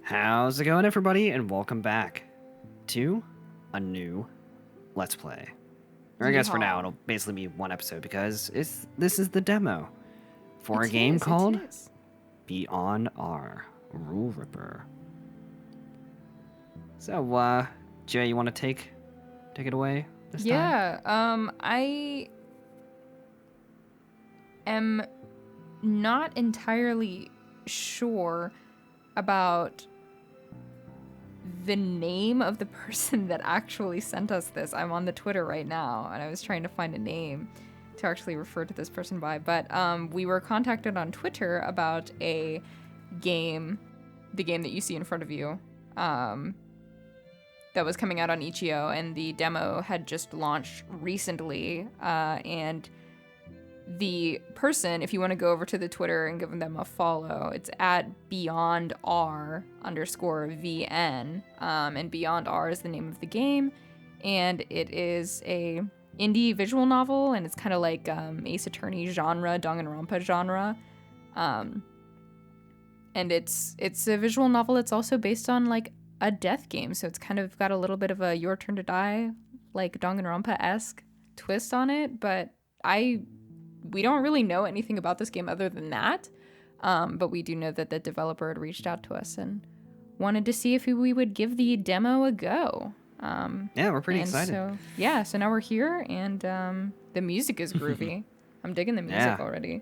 How's it going, everybody? And welcome back to a new Let's Play. Or I guess for now, it'll basically be one episode because this is the demo for a game called Beyond Our Rule Ripper. So, Jay, you want to take it away this time? Yeah, I am not entirely sure about the name of the person that actually sent us this. I'm on the Twitter right now, and I was trying to find a name to actually refer to this person by. But we were contacted on Twitter about a game, the game that you see in front of you, that was coming out on itch.io, and the demo had just launched recently. And the person, if you want to go over to the Twitter and give them a follow, it's at BeyondR_VN. And Beyond R is the name of the game. And it is a indie visual novel, and it's kind of like Ace Attorney genre, Danganronpa genre. And it's a visual novel. It's also based on like a death game, so it's kind of got a little bit of a Your Turn to Die, like Danganronpa-esque twist on it, but we don't really know anything about this game other than that, but we do know that the developer had reached out to us and wanted to see if we would give the demo a go. Yeah, we're pretty excited. So now we're here, and the music is groovy. I'm digging the music already.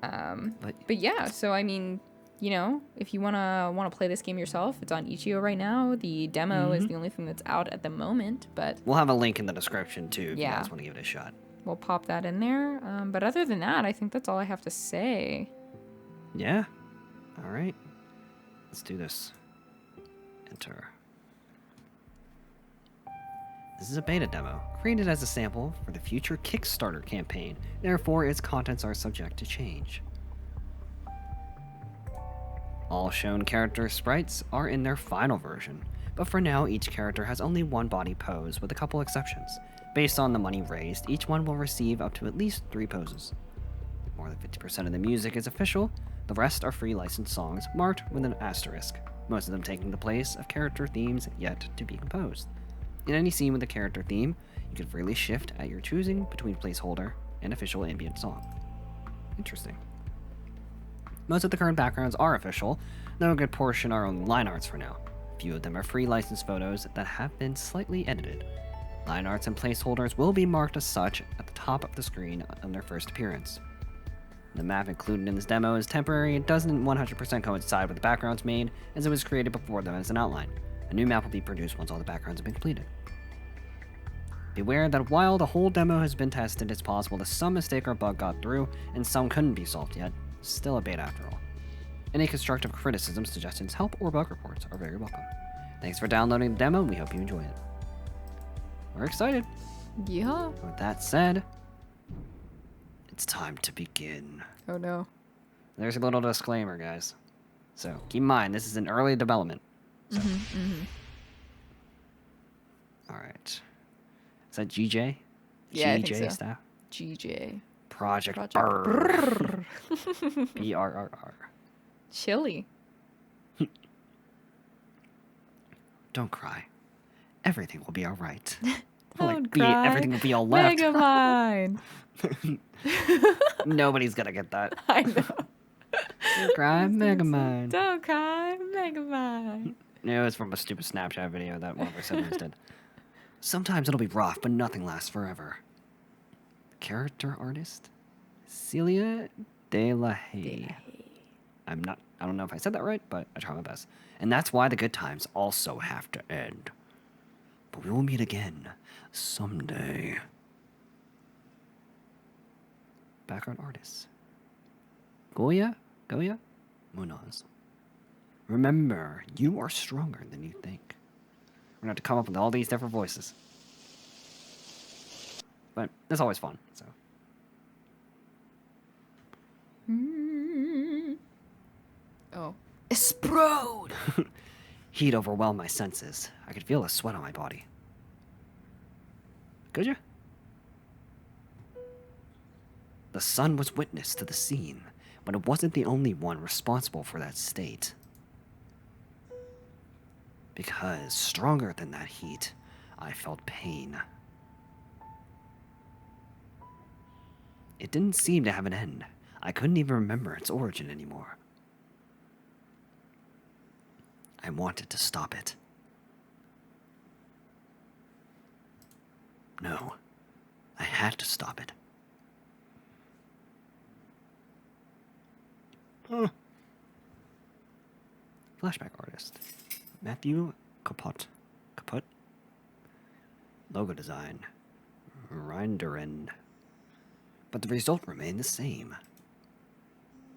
But yeah, so I mean, you know, if you wanna play this game yourself, it's on itch.io right now. The demo is the only thing that's out at the moment, but we'll have a link in the description too if you guys want to give it a shot. We'll pop that in there. But other than that, I think that's all I have to say. Yeah. All right. Let's do this. Enter. This is a beta demo, created as a sample for the future Kickstarter campaign. Therefore, its contents are subject to change. All shown character sprites are in their final version, but for now, each character has only one body pose, with a couple exceptions. Based on the money raised, each one will receive up to at least 3 poses. More than 50% of the music is official, the rest are free licensed songs marked with an asterisk, most of them taking the place of character themes yet to be composed. In any scene with a character theme, you can freely shift at your choosing between placeholder and official ambient song. Interesting. Most of the current backgrounds are official, though a good portion are only line arts for now. A few of them are free licensed photos that have been slightly edited. Line arts and placeholders will be marked as such at the top of the screen on their first appearance. The map included in this demo is temporary and doesn't 100% coincide with the backgrounds made, as it was created before them as an outline. A new map will be produced once all the backgrounds have been completed. Beware that while the whole demo has been tested, it's possible that some mistake or bug got through, and some couldn't be solved yet. Still a beta after all. Any constructive criticisms, suggestions, help, or bug reports are very welcome. Thanks for downloading the demo, and we hope you enjoy it. We're excited. Yeah. With that said, it's time to begin. Oh no. There's a little disclaimer, guys. So keep in mind, this is in early development. So. All right. Is that GJ? Yeah, GJ I think so. staff? GJ. Project Brrr. BRRR. Chilly. Don't cry. Everything will be all right. Don't cry. Everything will be all left. Megamind. Nobody's gonna get that. I know. Don't cry, Megamind. Don't cry, Megamind. No, it's from a stupid Snapchat video that one of our siblings did. Sometimes it'll be rough, but nothing lasts forever. Character artist Celia de la Haye. I don't know if I said that right, but I try my best. And that's why the good times also have to end. But we will meet again someday. Background artist Goya Munoz. Remember, you are stronger than you think. We're gonna have to come up with all these different voices. But it's always fun, so. Oh. Explode! Heat overwhelmed my senses. I could feel the sweat on my body. Could you? The sun was witness to the scene, but it wasn't the only one responsible for that state. Because, stronger than that heat, I felt pain. It didn't seem to have an end. I couldn't even remember its origin anymore. I wanted to stop it. No, I had to stop it. Flashback artist Matthew Kaput. Logo design Rynderend. But the result remained the same.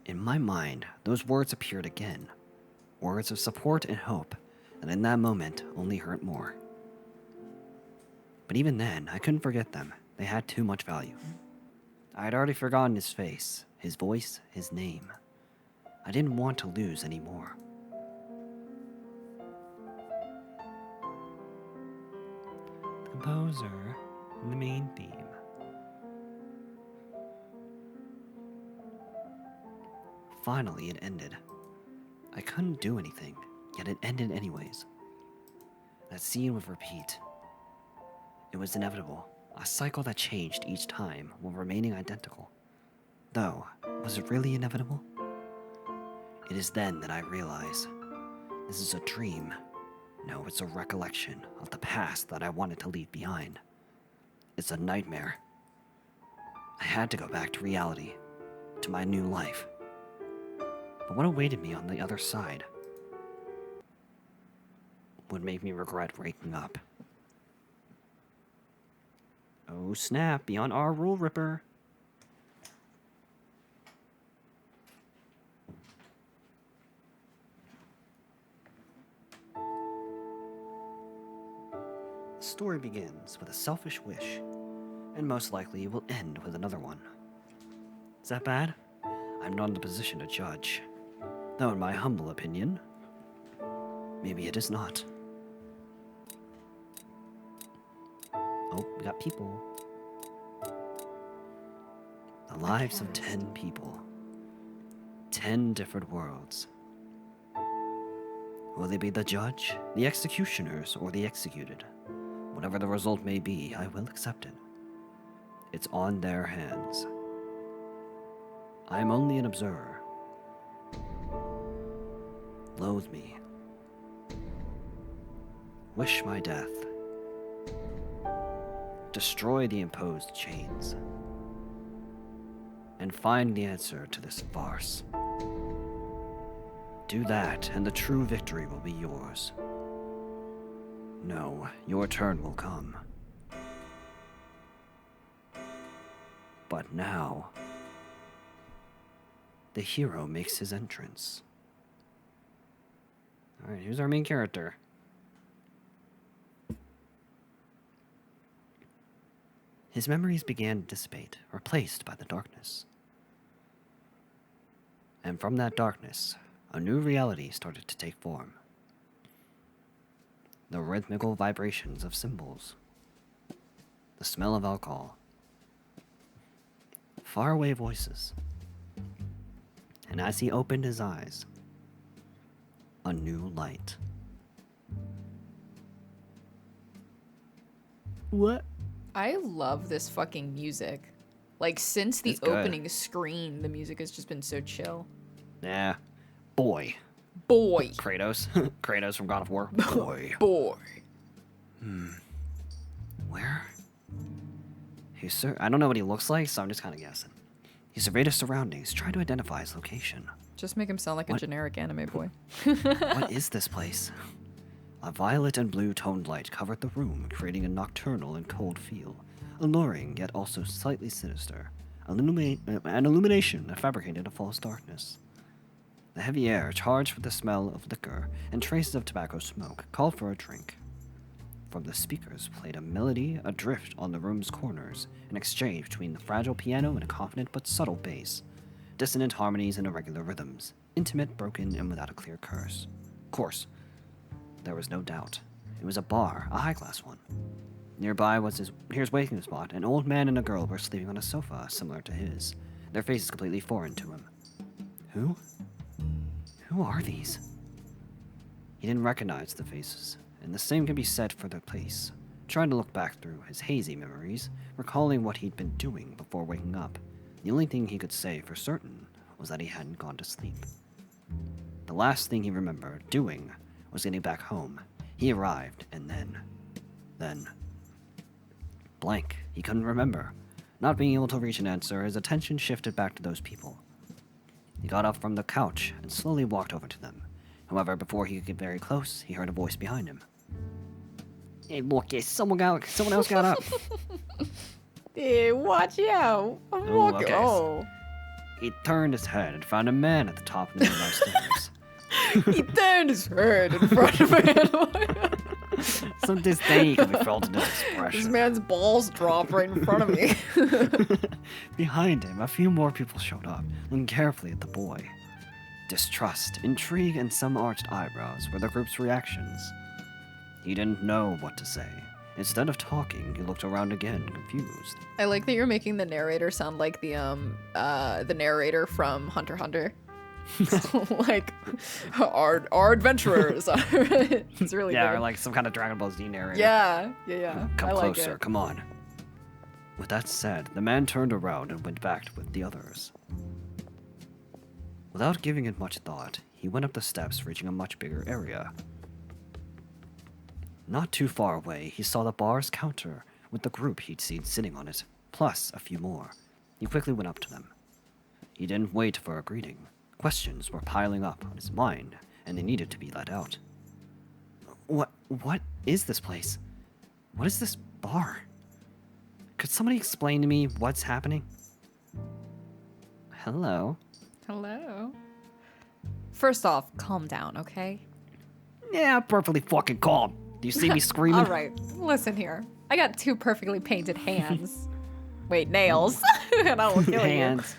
In my mind, those words appeared again. Words of support and hope that in that moment only hurt more. But even then, I couldn't forget them. They had too much value. I had already forgotten his face, his voice, his name. I didn't want to lose any more. The composer and the main theme. Finally, it ended. I couldn't do anything, yet it ended anyways. That scene would repeat. It was inevitable, a cycle that changed each time while remaining identical. Though, was it really inevitable? It is then that I realize this is a dream. No, it's a recollection of the past that I wanted to leave behind. It's a nightmare. I had to go back to reality, to my new life. But what awaited me on the other side would make me regret waking up. Oh snap, beyond our rule, Ripper. The story begins with a selfish wish, and most likely will end with another one. Is that bad? I'm not in the position to judge. Though in my humble opinion, maybe it is not. Oh, we got people. The lives of 10 people. 10 different worlds. Will they be the judge, the executioners, or the executed? Whatever the result may be, I will accept it. It's on their hands. I am only an observer. Loathe me. Wish my death. Destroy the imposed chains. And find the answer to this farce. Do that, and the true victory will be yours. No, your turn will come. But now, the hero makes his entrance. Alright, who's our main character? His memories began to dissipate, replaced by the darkness. And from that darkness, a new reality started to take form. The rhythmical vibrations of symbols. The smell of alcohol. Faraway voices. And as he opened his eyes, a new light. What? I love this fucking music. Like, since the opening screen, the music has just been so chill. Nah. Boy. Kratos. Kratos from God of War. Boy. Where? I don't know what he looks like, so I'm just kind of guessing. He surveyed his surroundings, tried to identify his location. Just make him sound like a generic anime boy. What is this place? A violet and blue toned light covered the room, creating a nocturnal and cold feel, alluring yet also slightly sinister. An illumination that fabricated a false darkness. The heavy air, charged with the smell of liquor and traces of tobacco smoke, called for a drink. From the speakers played a melody adrift on the room's corners, an exchange between the fragile piano and a confident but subtle bass. Dissonant harmonies and irregular rhythms, intimate, broken, and without a clear course. There was no doubt. It was a bar, a high-class one. Nearby was his waiting spot. An old man and a girl were sleeping on a sofa similar to his, their faces completely foreign to him. Who? Who are these? He didn't recognize the faces, and the same can be said for the place. Trying to look back through his hazy memories, recalling what he'd been doing before waking up, the only thing he could say for certain was that he hadn't gone to sleep. The last thing he remembered doing was getting back home. He arrived, and then... blank. He couldn't remember. Not being able to reach an answer, his attention shifted back to those people. He got up from the couch and slowly walked over to them. However, before he could get very close, he heard a voice behind him. Hey, look, someone else got up. Hey, watch out. I'm Ooh, walking. okay. Oh. He turned his head and found a man at the top of the nearby stairs. He turned his head in front of him. Some disdain could be felt in his This expression. man's balls dropped right in front of me. Behind him, a few more people showed up, looking carefully at the boy. Distrust, intrigue, and some arched eyebrows were the group's reactions. He didn't know what to say. Instead of talking, he looked around again, confused. I like that you're making the narrator sound like the narrator from Hunter x Hunter. Like our adventurers. It's really Yeah, good. or like some kind of Dragon Ball Z narrator. Yeah. Come I like closer, it. come on. With that said, the man turned around and went back with the others. Without giving it much thought, he went up the steps, reaching a much bigger area. Not too far away, he saw the bar's counter with the group he'd seen sitting on it, plus a few more. He quickly went up to them. He didn't wait for a greeting. Questions were piling up on his mind, and they needed to be let out. What is this place? What is this bar? Could somebody explain to me what's happening? Hello? Hello. First off, calm down, okay? Yeah, I'm perfectly fucking calm. Do you see me screaming? All right, listen here. I got two perfectly painted hands. Wait, nails. And I will kill Hands.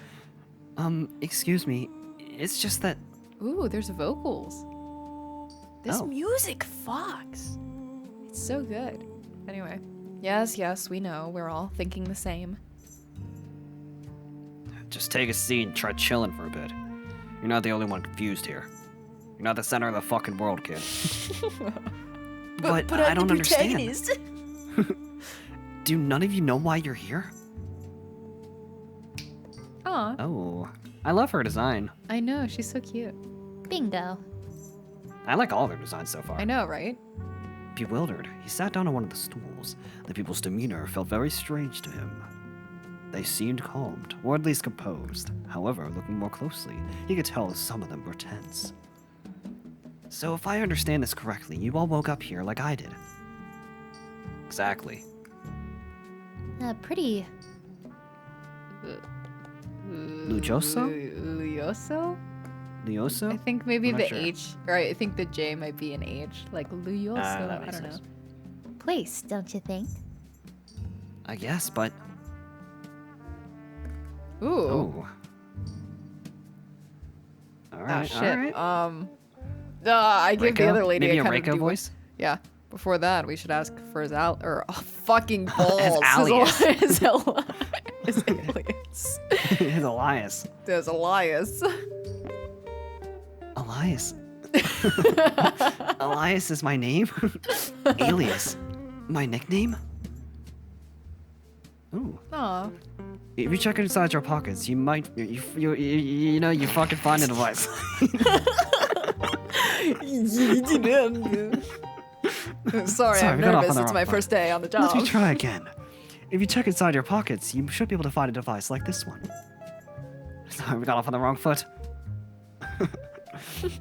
Excuse me. It's just that... you. Ooh, there's vocals. This Oh. music fucks. It's so good. Anyway. Yes, we know. We're all thinking the same. Just take a seat and try chilling for a bit. You're not the only one confused here. You're not the center of the fucking world, kid. But I don't understand. Do none of you know why you're here? Aw, Oh, I love her design. I know. She's so cute. Bingo. I like all of their designs so far. I know, right? Bewildered, he sat down on one of the stools. The people's demeanor felt very strange to him. They seemed calmed, or at least composed. However, looking more closely, he could tell some of them were tense. So if I understand this correctly, you all woke up here like I did. Exactly. Pretty. Lujoso? Lujoso? I Lioso? think maybe I'm not the sure. H, or I think the J might be an H, like Lujoso. That I makes don't know. sense. Place, don't you think? I guess, but... Ooh. Oh. Alright, shit. alright. I gave the Reiko? other lady Maybe a a kind of Reiko do- voice? Yeah. Before that, we should ask for his fucking balls. alias. His alias. His Elias. There's Elias. Elias. Elias is my name? Alias. My nickname? Ooh. Aw. If you check inside your pockets, you might, you know, you fucking find a device. Sorry, I'm we got off nervous. on the It's wrong my foot. first day on the Let me job. try again. If you check inside your pockets, you should be able to find a device like this one. Sorry, we got off on the wrong foot.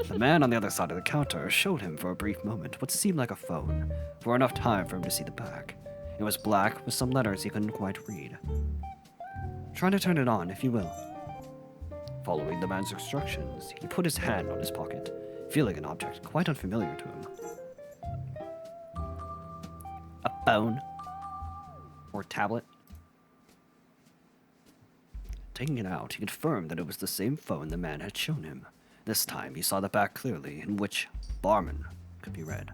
The man on the other side of the counter showed him for a brief moment what seemed like a phone, for enough time for him to see the back. It was black with some letters he couldn't quite read. Try to turn it on, if you will. Following the man's instructions, he put his hand on his pocket, feeling an object quite unfamiliar to him. A phone. Or tablet. Taking it out, he confirmed that it was the same phone the man had shown him. This time, he saw the back clearly, in which barman could be read.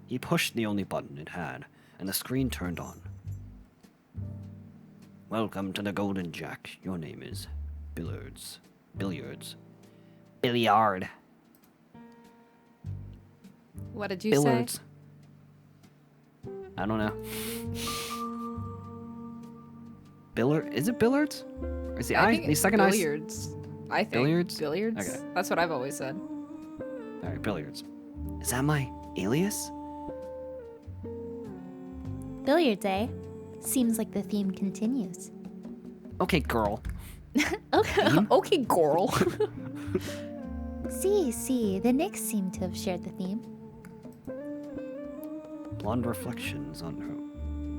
He pushed the only button it had, and the screen turned on. Welcome to the Golden Jack. Your name is Billiards. Billiard. What did you Billiards. I don't know. Billard? Is it billiards? Or is the say? I I? think The it's second I? billiards. I think. Billiards? Billiards? Okay. That's what I've always said. All right, billiards. Is that my alias? Billiards, eh? Seems like the theme continues. Okay, girl. Okay. Okay, girl. See, the Knicks seem to have shared the theme. Blonde reflections on her.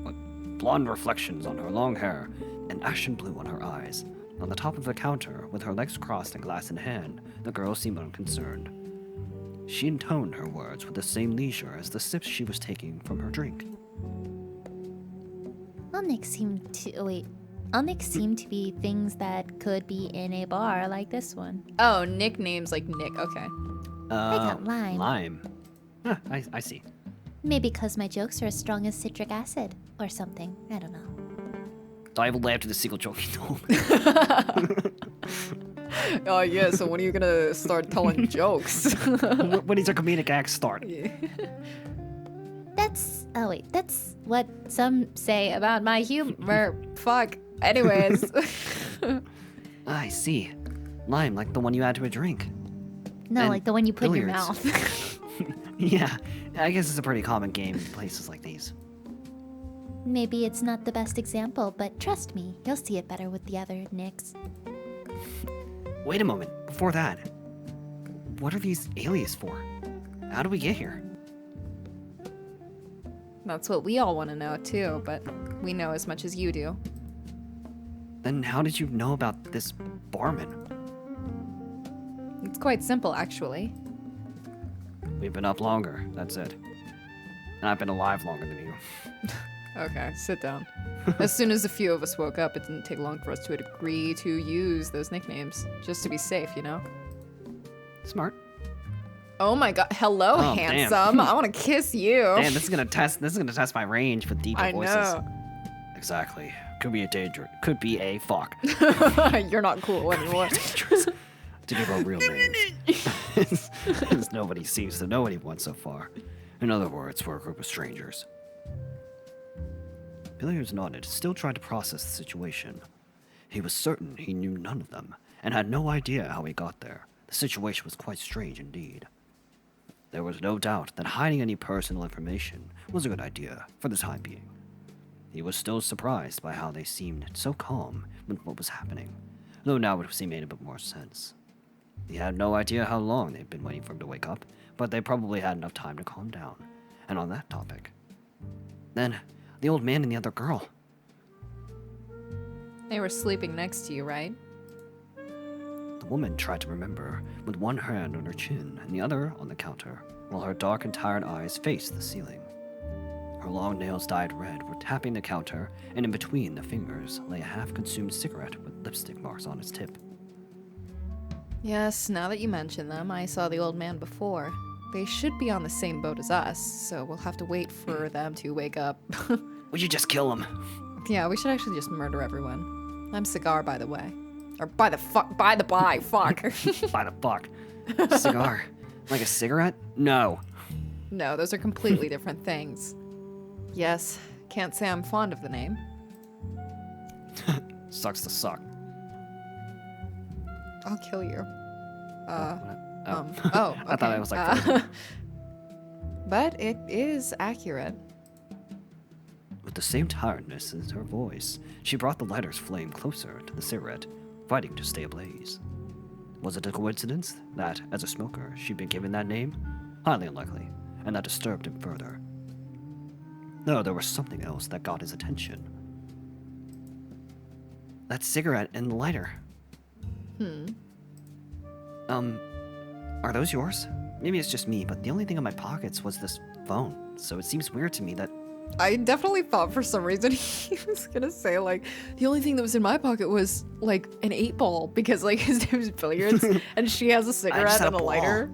What? Blonde reflections on her long hair, and ashen blue on her eyes. On the top of the counter, with her legs crossed and glass in hand, the girl seemed unconcerned. She intoned her words with the same leisure as the sips she was taking from her drink. All Knicks seem to be things that could be in a bar like this one. Oh, nicknames like Nick. Okay. got lime. Lime. Huh, I see. Maybe because my jokes are as strong as citric acid or something. I don't know. I will laugh to the single joke you told. Oh, yeah. So when are you going to start telling jokes? When does your comedic act start? That's what some say about my humor. Fuck. Anyways. I see. Lime, like the one you add to a drink. No, And like the one you put in your billiards. mouth. Yeah, I guess it's a pretty common game in places like these. Maybe it's not the best example, but trust me, you'll see it better with the other Knicks. Wait a moment, before that. What are these alias for? How do we get here? That's what we all want to know, too, but we know as much as you do. Then how did you know about this barman? It's quite simple, actually. We've been up longer, that's it. And I've been alive longer than you. Okay, sit down. As soon as a few of us woke up, it didn't take long for us to agree to use those nicknames, just to be safe, you know? Smart. Oh my god, hello, Oh, handsome. I want to kiss you. Damn, this is gonna test my range with deeper I voices. know. Exactly. Could be a danger. Could be a fuck. You're not cool anymore. Dangerous. To give a real name. As nobody seems to know anyone so far. In other words, we're a group of strangers. Billiards nodded, still trying to process the situation. He was certain he knew none of them, and had no idea how he got there. The situation was quite strange indeed. There was no doubt that hiding any personal information was a good idea for the time being. He was still surprised by how they seemed so calm with what was happening, though now it made a bit more sense. He had no idea how long they'd been waiting for him to wake up, but they probably had enough time to calm down. And on that topic, then the old man and the other girl. They were sleeping next to you, right? The woman tried to remember, with one hand on her chin and the other on the counter, while her dark and tired eyes faced the ceiling. Her long nails dyed red were tapping the counter, and in between the fingers lay a half-consumed cigarette with lipstick marks on its tip. Yes, now that you mention them, I saw the old man before. They should be on the same boat as us, so we'll have to wait for them to wake up. Would you just kill him? Yeah, we should actually just murder everyone. I'm Cigar, by the way. Or by the fuck, by the by, fuck. By the fuck. Cigar? Like a cigarette? No. No, those are completely different things. Yes, can't say I'm fond of the name. Sucks to suck. I'll kill you. Oh, okay. I thought I was like frozen. But it is accurate. With the same tiredness as her voice, she brought the lighter's flame closer to the cigarette, fighting to stay ablaze. Was it a coincidence that, as a smoker, she'd been given that name? Highly unlikely, and that disturbed him further. No, there was something else that got his attention. That cigarette and the lighter. Are those yours? Maybe it's just me, but the only thing in my pockets was this phone, so it seems weird to me that... I definitely thought for some reason he was gonna say, like, the only thing that was in my pocket was, like, an 8-ball, because, like, his name is Billiards, and she has a cigarette had and a a ball. lighter.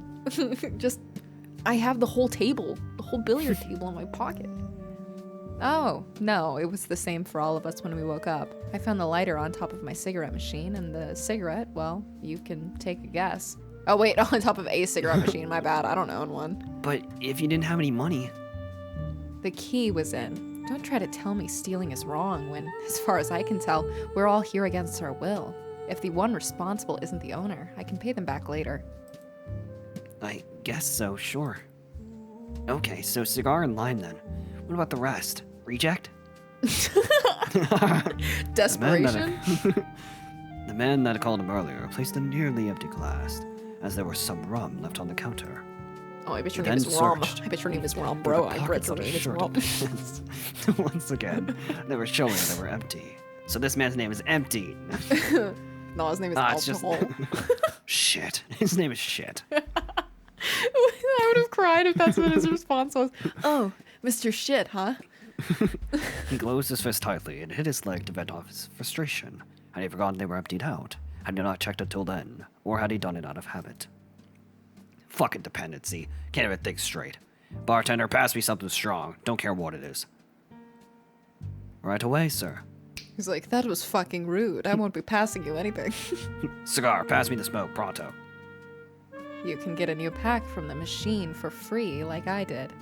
I have the whole table, the whole billiard table in my pocket. Oh, no, it was the same for all of us when we woke up. I found the lighter on top of my cigarette machine, and the cigarette, well, you can take a guess. Oh, wait, on top of a cigarette machine, my bad, I don't own one. But if you didn't have any money... The key was in. Don't try to tell me stealing is wrong when, as far as I can tell, we're all here against our will. If the one responsible isn't the owner, I can pay them back later. I guess so, sure. Okay, so cigar and lime then. What about the rest? Reject? Desperation? The man that called him earlier placed a nearly empty glass, as there was some rum left on the counter. Oh, I bet your He name then is Rom. searched I bet your name is Rom, through bro. the I bet pockets your of name his is shirt Rom. pants. Once again, they were showing they were empty. So this man's name is Empty. No, his name is It's just... Alcohol. Shit. His name is Shit. I would have cried if that's what his response was. Oh, Mr. Shit, huh? He closed his fist tightly and hit his leg to vent off his frustration. Had he forgotten they were emptied out? Had he not checked it till then? Or had he done it out of habit? Fucking dependency. Can't even think straight. Bartender, pass me something strong. Don't care what it is. Right away, sir. He's like, that was fucking rude. I won't be passing you anything. Cigar, pass me the smoke, pronto. You can get a new pack from the machine for free like I did.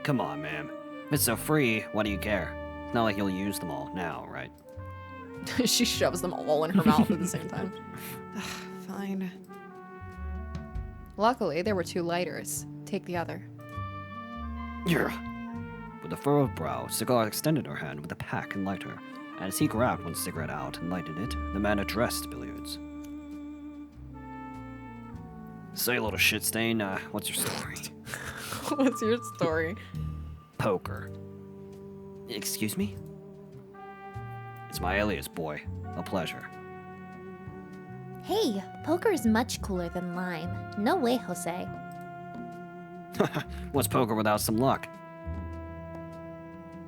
Come on, ma'am. If it's so free, why do you care? It's not like you'll use them all now, right? She shoves them all in her mouth at the same time. Fine. Luckily, there were 2 lighters. Take the other. Yeah. With a furrowed brow, Cigar extended her hand with a pack and lighter. And as he grabbed one cigarette out and lighted it, the man addressed Billiards. Say, little shit stain, what's your story? What's your story? Poker. Excuse me? It's my alias, boy. A pleasure. Hey, poker is much cooler than lime. No way, Jose. What's poker without some luck?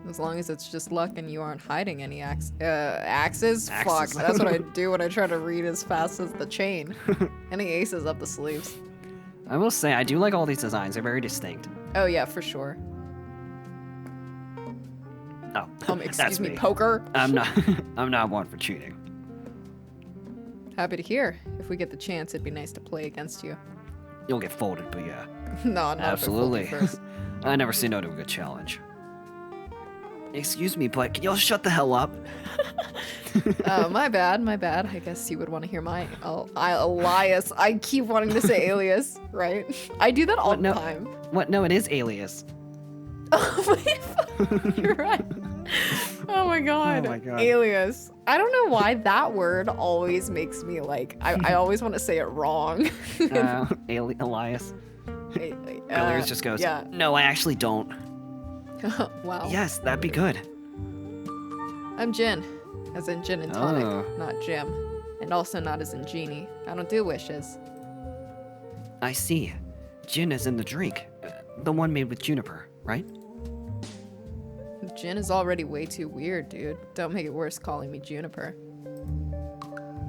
As long as it's just luck and you aren't hiding any axes? Fuck, Axes. that's what I do when I try to read as fast as the chain. Any aces up the sleeves. I will say, I do like all these designs. They're very distinct. Oh yeah, for sure. Oh, Excuse that's me, me. poker? I'm not one for cheating. Happy to hear. If we get the chance, it'd be nice to play against you. You'll get folded, but yeah. No, not Absolutely. If I fold you first. I never say no to a good challenge. Excuse me, but can y'all shut the hell up? My bad. I guess you would want to hear my alias. I keep wanting to say alias, right? I do that all the time. What? No, it is alias. Oh, you're right. Oh my god. Oh my God. Alias. I don't know why that word always makes me like, I always want to say it wrong. Elias. Alias Billiards just goes, yeah. no, I actually don't. Wow. Yes, that'd be good. I'm Gin, as in gin and tonic, Oh. not Jim. And also not as in genie. I don't do wishes. I see. Gin is in the drink. The one made with juniper, right? Gin is already way too weird, dude. Don't make it worse calling me Juniper.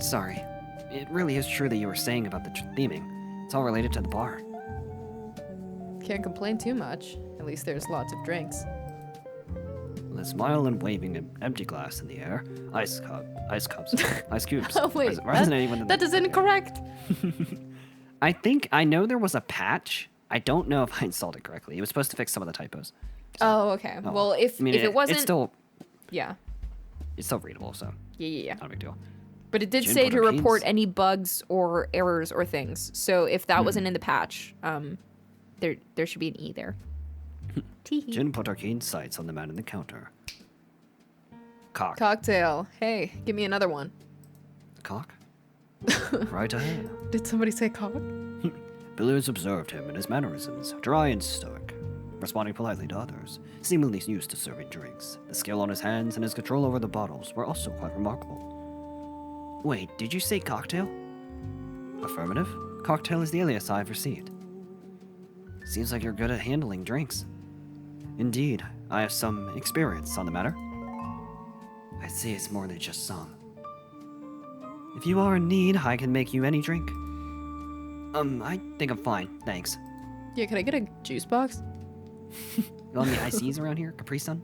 Sorry. It really is true that you were saying about the theming. It's all related to the bar. Can't complain too much. At least there's lots of drinks. With a smile and waving an empty glass in the air, ice cups, ice cubes. Oh wait, that is incorrect. I know there was a patch. I don't know if I installed it correctly. It was supposed to fix some of the typos. Oh, okay. Oh, Well, if it wasn't, it's still yeah, readable, so yeah. not a big deal. But it did Gin say to butter report beans. any bugs or errors or things. So if that wasn't in the patch, there should be an E there. Teehee. Jin put her keen sights on the man in the counter. Cock. Cocktail. Hey, give me another one. Cock? Right ahead. Did somebody say cock? Billiards observed him and his mannerisms, dry and stoic, responding politely to others, seemingly used to serving drinks. The skill on his hands and his control over the bottles were also quite remarkable. Wait, did you say cocktail? Affirmative. Cocktail is the alias I've received. Seems like you're good at handling drinks. Indeed, I have some experience on the matter. I see it's more than just some. If you are in need, I can make you any drink. I think I'm fine, thanks. Yeah, can I get a juice box? You want any ICs around here, Capri Sun?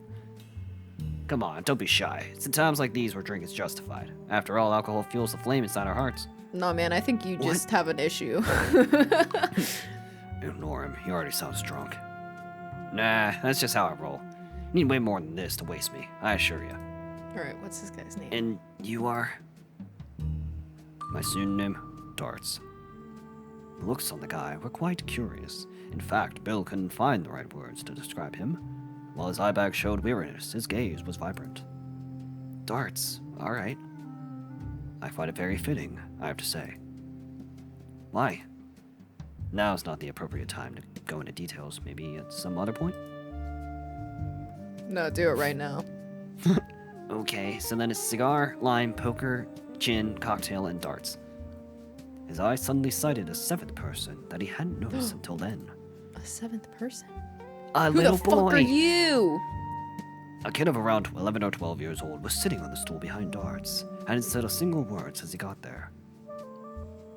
Come on, don't be shy. It's in times like these where drink is justified. After all, alcohol fuels the flame inside our hearts. No, man, I think you just have an issue. Ignore him. He already sounds drunk. Nah, that's just how I roll. Need way more than this to waste me, I assure you. Alright, what's this guy's name? And you are? My pseudonym, Darts. The looks on the guy were quite curious. In fact, Bill couldn't find the right words to describe him. While his eye bag showed weariness, his gaze was vibrant. Darts, alright. I find it very fitting, I have to say. Why? Now's not the appropriate time to go into details, maybe at some other point? No, do it right now. Okay, so then it's cigar, lime, poker, gin, cocktail, and darts. His eye suddenly sighted a seventh person that he hadn't noticed until then. A seventh person? A Who little the fuck boy! are you? A kid of around 11 or 12 years old was sitting on the stool behind Darts, and hadn't said a single word since he got there.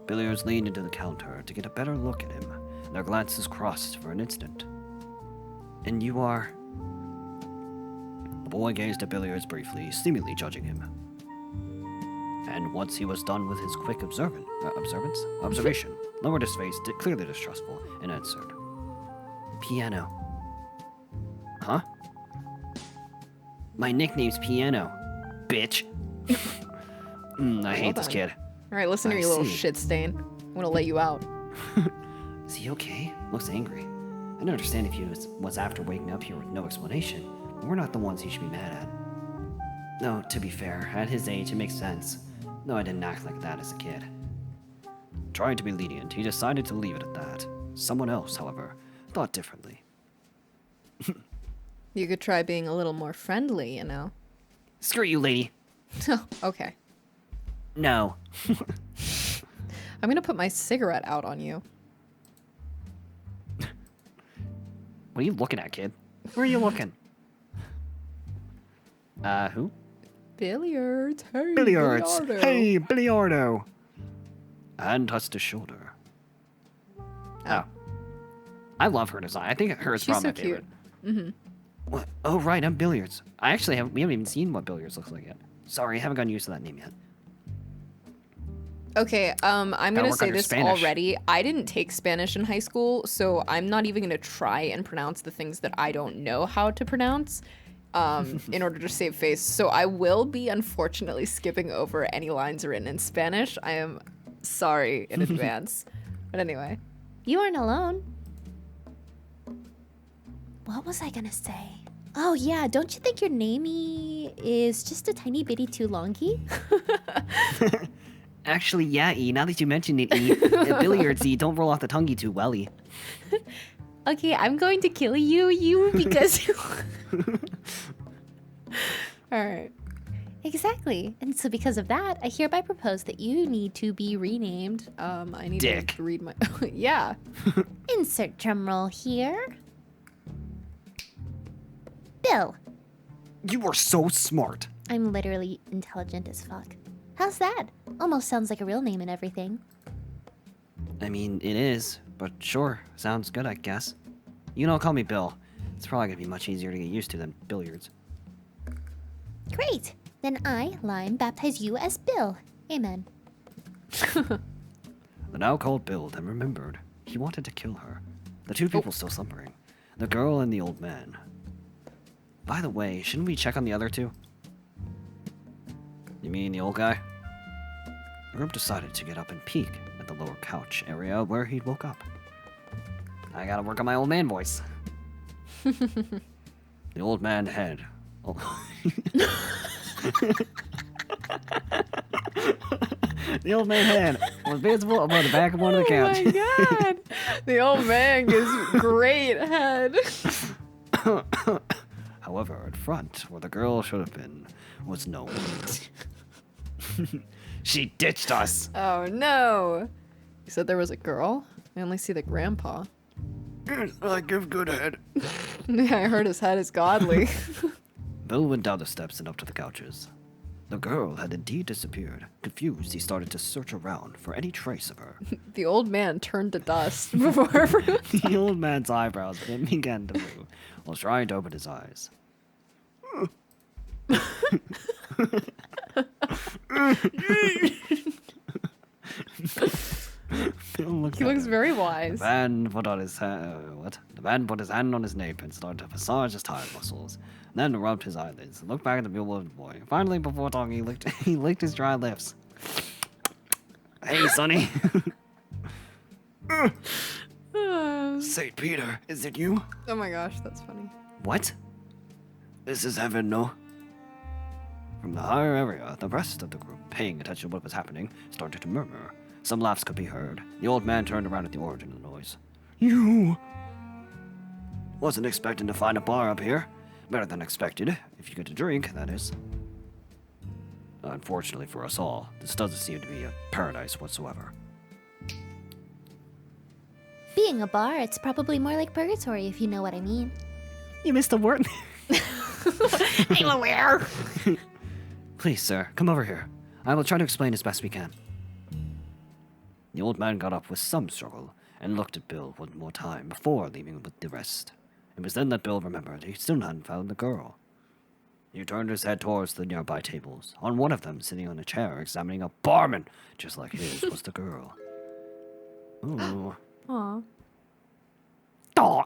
Billiards leaned into the counter to get a better look at him, and their glances crossed for an instant. And you are? The boy gazed at Billiards briefly, seemingly judging him. And once he was done with his quick observation, lowered his face, clearly distrustful, and answered, Piano. Huh? My nickname's Piano, bitch. I hate this on. kid. Alright, listen I here, you little see. shit stain. I'm gonna let you out. Is he okay? Looks angry. I don't understand if he was after waking up here with no explanation, but we're not the ones he should be mad at. No, to be fair, at his age it makes sense, though I didn't act like that as a kid. Trying to be lenient, he decided to leave it at that. Someone else, however, thought differently. You could try being a little more friendly, you know? Screw you, lady. Okay. No. I'm gonna put my cigarette out on you. What are you looking at, kid? Where are you looking? Who? Billiards. Hey, Billiards. Billiardo. Hey, Billiardo. And touched his shoulder. Oh. I love her design. I think hers She's probably so my favorite. cute. What? Oh, right, I'm Billiards. We haven't even seen what Billiards looks like yet. Sorry, I haven't gotten used to that name yet. Okay, I'm gonna work say on your this Spanish. already. I didn't take Spanish in high school, so I'm not even gonna try and pronounce the things that I don't know how to pronounce in order to save face. So I will be unfortunately skipping over any lines written in Spanish. I am sorry in advance. But anyway. You weren't alone. What was I gonna say? Oh yeah, don't you think your namey is just a tiny bitty too longy? Actually, yeah, E. Now that you mentioned it, E. Billiards, E. Don't roll off the tonguey too welly. Okay, I'm going to kill you because Alright. exactly. And so because of that, I hereby propose that you need to be renamed. I need Dick. to read my yeah. Insert drumroll here. Bill. You are so smart. I'm literally intelligent as fuck. How's that? Almost sounds like a real name and everything. I mean, it is, but sure, sounds good, I guess. You can all call me Bill. It's probably gonna be much easier to get used to than Billiards. Great. Then I, Lime, baptize you as Bill. Amen. The now called Bill then remembered he wanted to kill her. The two people still slumbering. The girl and the old man. By the way, shouldn't we check on the other two? You mean the old guy? The group decided to get up and peek at the lower couch area where he'd woke up. I gotta work on my old man voice. The old man had... Oh. The old man head was visible above the back of one of the couch. Oh my god. The old man gives great head. However, in front, where the girl should have been, was no one. She ditched us. Oh no. You said there was a girl? I only see the grandpa. I give good head. Yeah, I heard his head is godly. Bill went down the steps and up to the couches. The girl had indeed disappeared. Confused, he started to search around for any trace of her. The old man turned to dust before everyone. The old man's eyebrows began to move while trying to open his eyes. Bill looks He at looks him. very The wise. man put on his what? The man put his hand on his nape and started to massage his tired muscles. Then rubbed his eyelids, looked back at the bewildered boy. Finally, before talking, he licked his dry lips. Hey, Sonny. Saint Peter, is it you? Oh my gosh, that's funny. What? This is heaven, no? From the higher area, the rest of the group, paying attention to what was happening, started to murmur. Some laughs could be heard. The old man turned around at the origin of the noise. You! Wasn't expecting to find a bar up here. Better than expected, if you get a drink, that is. Unfortunately for us all, this doesn't seem to be a paradise whatsoever. Being a bar, it's probably more like purgatory, if you know what I mean. You missed the word. I'm aware. Please, sir, come over here. I will try to explain as best we can. The old man got up with some struggle and looked at Bill one more time before leaving with the rest. It was then that Bill remembered he still hadn't found the girl. He turned his head towards the nearby tables. On one of them, sitting on a chair, examining a barman, just like his, was the girl. Ooh. Aw. Oh.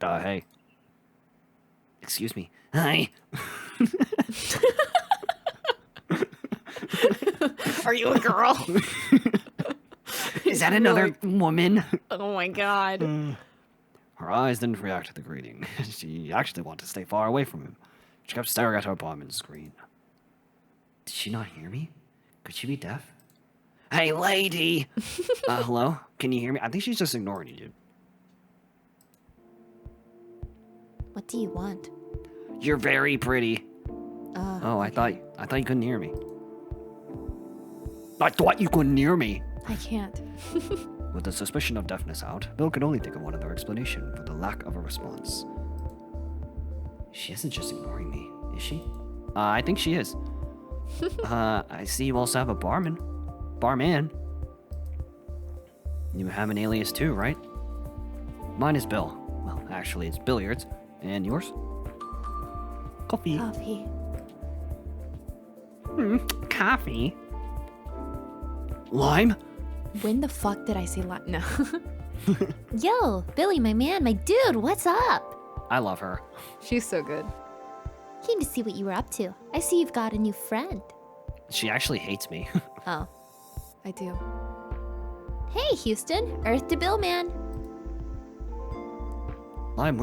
Hey. Excuse me. Hi. Are you a girl? Is that another woman? Oh my god. Her eyes didn't react to the greeting. She actually wanted to stay far away from him. She kept staring at her barman's screen. Did she not hear me? Could she be deaf? Hey, lady! Hello? Can you hear me? I think she's just ignoring you, dude. What do you want? You're very pretty. Oh, I thought you couldn't hear me. I thought you couldn't hear me. I can't. With the suspicion of deafness out, Bill could only think of one other explanation for the lack of a response. She isn't just ignoring me, is she? I think she is. I see you also have a barman. Barman. You have an alias too, right? Mine is Bill. Well, actually, it's Billiards. And yours? Coffee. Coffee. Coffee? Lime? When the fuck did I say no? Yo, Billy, my man, my dude, what's up? I love her. She's so good. Came to see what you were up to. I see you've got a new friend. She actually hates me. Oh. I do. Hey, Houston, Earth to Bill, man. Lime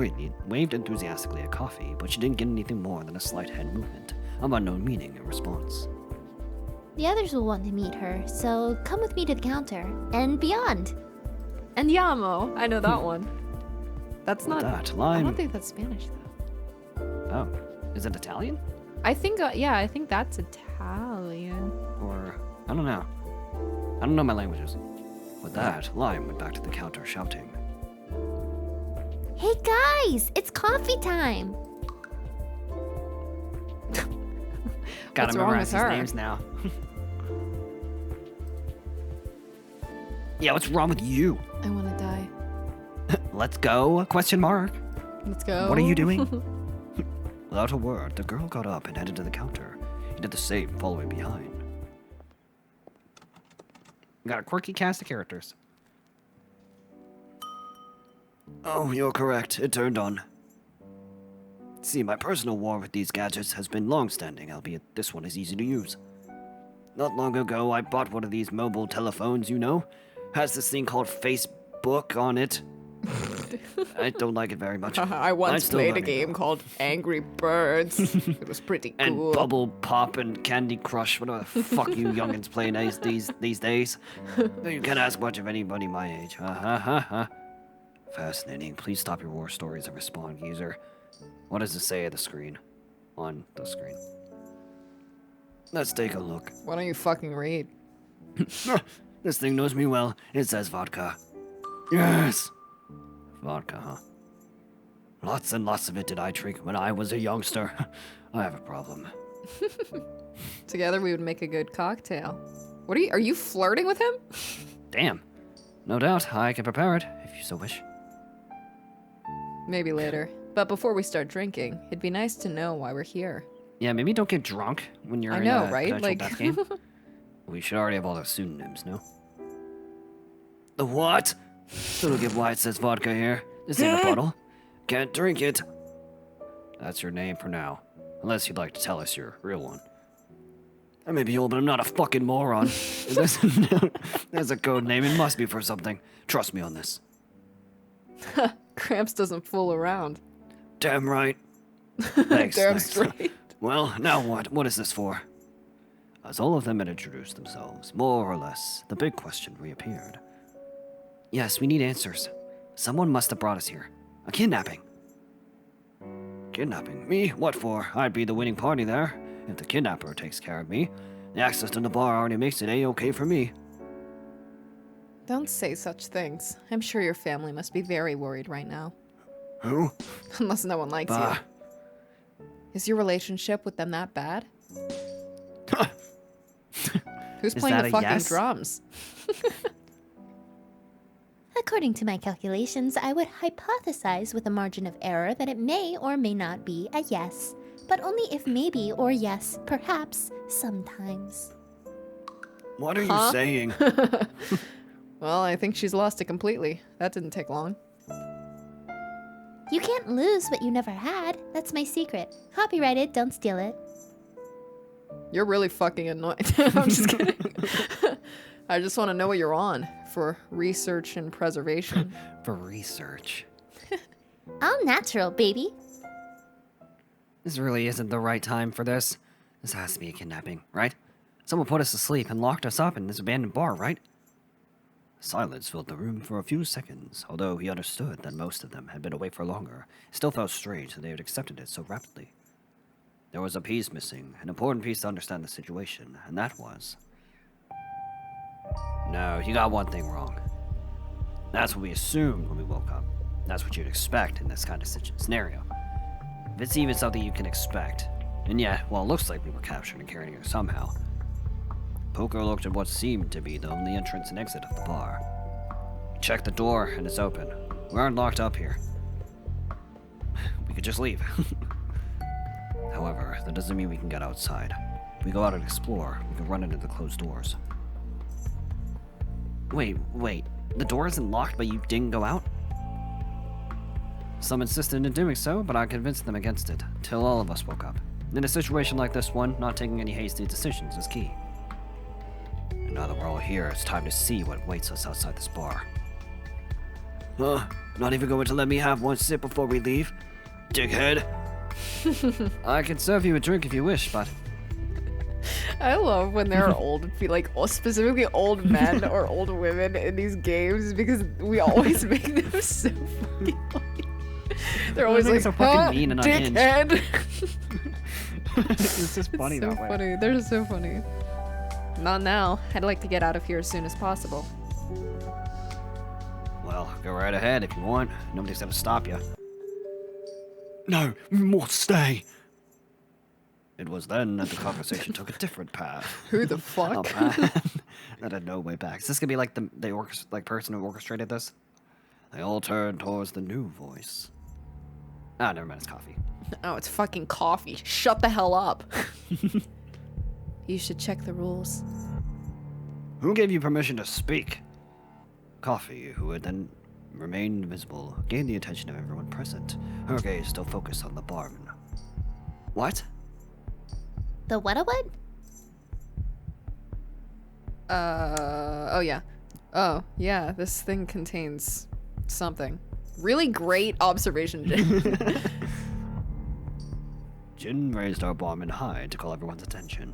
waved enthusiastically at Coffee, but she didn't get anything more than a slight head movement of unknown meaning in response. The others will want to meet her, so come with me to the counter and beyond. Andiamo. I know that one. That's With not. that, I Lime. don't think that's Spanish though. Oh, is it Italian? I think. Yeah, I think that's Italian. Or I don't know. I don't know my languages. With that, Lime went back to the counter shouting. Hey guys, it's coffee time. Gotta What's wrong memorize with these her? names now. Yeah, what's wrong with you? I want to die. Let's go? Question mark. Let's go. What are you doing? Without a word, the girl got up and headed to the counter. He did the same, following behind. Got a quirky cast of characters. Oh, you're correct. It turned on. See, my personal war with these gadgets has been long-standing, albeit this one is easy to use. Not long ago, I bought one of these mobile telephones, you know. Has this thing called Facebook on it. I don't like it very much. I I'm once still played a learning, game though. called Angry Birds. It was pretty And cool. Bubble Pop and Candy Crush, whatever the fuck you youngins play these days. You can't ask much of anybody my age. Ha ha ha ha. Fascinating. Please stop your war stories and respond, user. What does it say at the screen? On the screen. Let's take a look. Why don't you fucking read? This thing knows me well. It says vodka. Yes! Vodka, huh? Lots and lots of it did I drink when I was a youngster. I have a problem. Together we would make a good cocktail. What are you flirting with him? Damn. No doubt, I can prepare it, if you so wish. Maybe later. But before we start drinking, it'd be nice to know why we're here. Yeah, maybe don't get drunk when you're I in know, a right? potential Like- death game. We should already have all those pseudonyms, no? The what? Still don't get why it says vodka here. This ain't a bottle. Can't drink it. That's your name for now. Unless you'd like to tell us your real one. I may be old, but I'm not a fucking moron. There's a code name. It must be for something. Trust me on this. Gramps doesn't fool around. Damn right. Thanks, Damn thanks. straight. Well, now what? What is this for? As all of them had introduced themselves, more or less, the big question reappeared. Yes, we need answers. Someone must have brought us here. A kidnapping. Kidnapping? Me? What for? I'd be the winning party there. If the kidnapper takes care of me. The access to the bar already makes it A-okay for me. Don't say such things. I'm sure your family must be very worried right now. Who? Unless no one likes Bah. you. Is your relationship with them that bad? Who's Is playing that the a fucking yes? drums? According to my calculations, I would hypothesize with a margin of error that it may or may not be a yes, but only if maybe or yes, perhaps, sometimes. What are you Huh? saying? Well, I think she's lost it completely. That didn't take long. You can't lose what you never had. That's my secret. Copyrighted, don't steal it. You're really fucking annoying. I'm just kidding. I just want to know what you're on for research and preservation. For research. All natural, baby. This really isn't the right time for this. This has to be a kidnapping, right? Someone put us to sleep and locked us up in this abandoned bar, right? Silence filled the room for a few seconds, although he understood that most of them had been away for longer. It still felt strange that they had accepted it so rapidly. There was a piece missing, an important piece to understand the situation, and that was... No, you got one thing wrong. That's what we assumed when we woke up. That's what you'd expect in this kind of scenario. If it's even something you can expect. And yet, while it looks like we were captured and carrying her somehow, Poker looked at what seemed to be the only entrance and exit of the bar. We checked the door, and it's open. We aren't locked up here. We could just leave. However, that doesn't mean we can get outside. If we go out and explore, we can run into the closed doors. Wait. The door isn't locked, but you didn't go out? Some insisted in doing so, but I convinced them against it, till all of us woke up. In a situation like this one, not taking any hasty decisions is key. And now that we're all here, it's time to see what awaits us outside this bar. Not even going to let me have one sip before we leave? Dickhead. I can serve you a drink if you wish, but I love when there are old, specifically old men or old women in these games because we always make them so fucking funny. They're always like, so fucking huh, mean and unhinged." dickhead. it's just funny so that way. funny. They're so funny. Not now. I'd like to get out of here as soon as possible. Well, go right ahead if you want. Nobody's gonna stop you. No, we must stay. It was then that the conversation took a different path. Who the A fuck? path that had no way back. Is this gonna be like the person who orchestrated this? They all turned towards the new voice. Ah, never mind. It's coffee. Oh, it's fucking coffee. Shut the hell up. You should check the rules. Who gave you permission to speak? Coffee, who had then remained invisible, gained the attention of everyone present. Her gaze still focused on the barman. What? The what? Oh yeah. Oh, yeah, this thing contains something. Really great observation, Jin. Jin raised our barman high to call everyone's attention.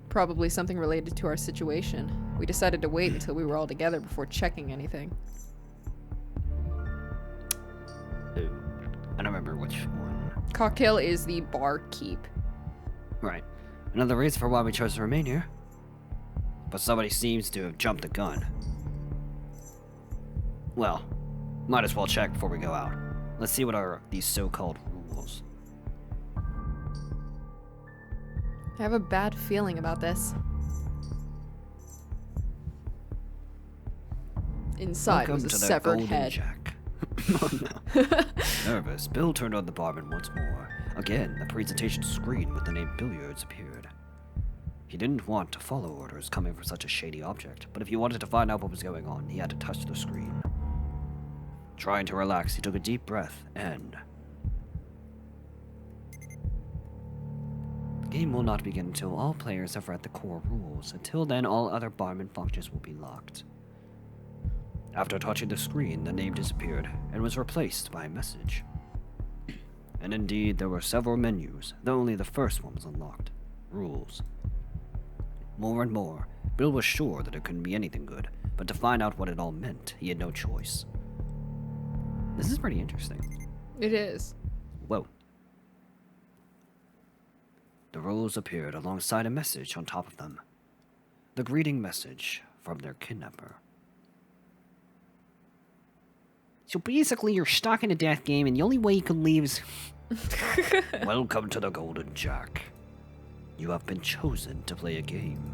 Probably something related to our situation. We decided to wait until we were all together before checking anything. Ooh, I don't remember which one. Cocktail is the barkeep. Right. Another reason for why we chose to remain here. But somebody seems to have jumped the gun. Well, might as well check before we go out. Let's see what are these so-called rules. I have a bad feeling about this. Inside Welcome was a to the severed Golden head. Jack. Oh no. Nervous, Bill turned on the barman once more. Again, the presentation screen with the name Billiards appeared. He didn't want to follow orders coming from such a shady object, but if he wanted to find out what was going on, he had to touch the screen. Trying to relax, he took a deep breath and... The game will not begin until all players have read the core rules. Until then, all other barman functions will be locked. After touching the screen, the name disappeared and was replaced by a message. And indeed, there were several menus, though only the first one was unlocked. Rules. More and more, Bill was sure that it couldn't be anything good, but to find out what it all meant, he had no choice. This is pretty interesting. It is. Whoa. The rules appeared alongside a message on top of them. The greeting message from their kidnapper. So basically, you're stuck in a death game, and the only way you can leave is... Welcome to the Golden Jack. You have been chosen to play a game.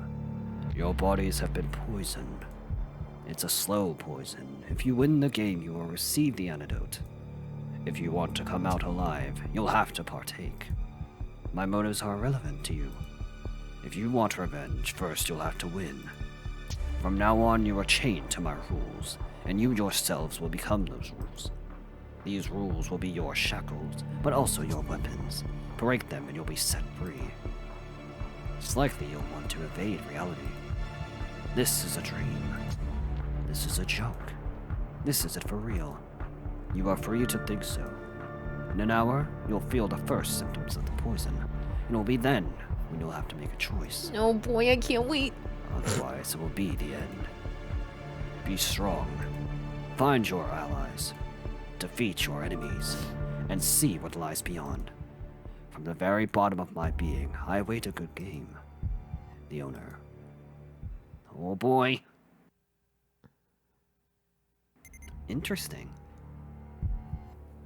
Your bodies have been poisoned. It's a slow poison. If you win the game, you will receive the antidote. If you want to come out alive, you'll have to partake. My motives are irrelevant to you. If you want revenge, first you'll have to win. From now on, you are chained to my rules, and you yourselves will become those rules. These rules will be your shackles, but also your weapons. Break them and you'll be set free. It's likely you'll want to evade reality. This is a dream. This is a joke. This isn't for real. You are free to think so. In an hour, you'll feel the first symptoms of the poison, and it will be then when you'll have to make a choice. Oh boy, I can't wait. Otherwise, it will be the end. Be strong. Find your allies. Defeat your enemies, and see what lies beyond. From the very bottom of my being, I await a good game. The owner. Oh boy. Interesting.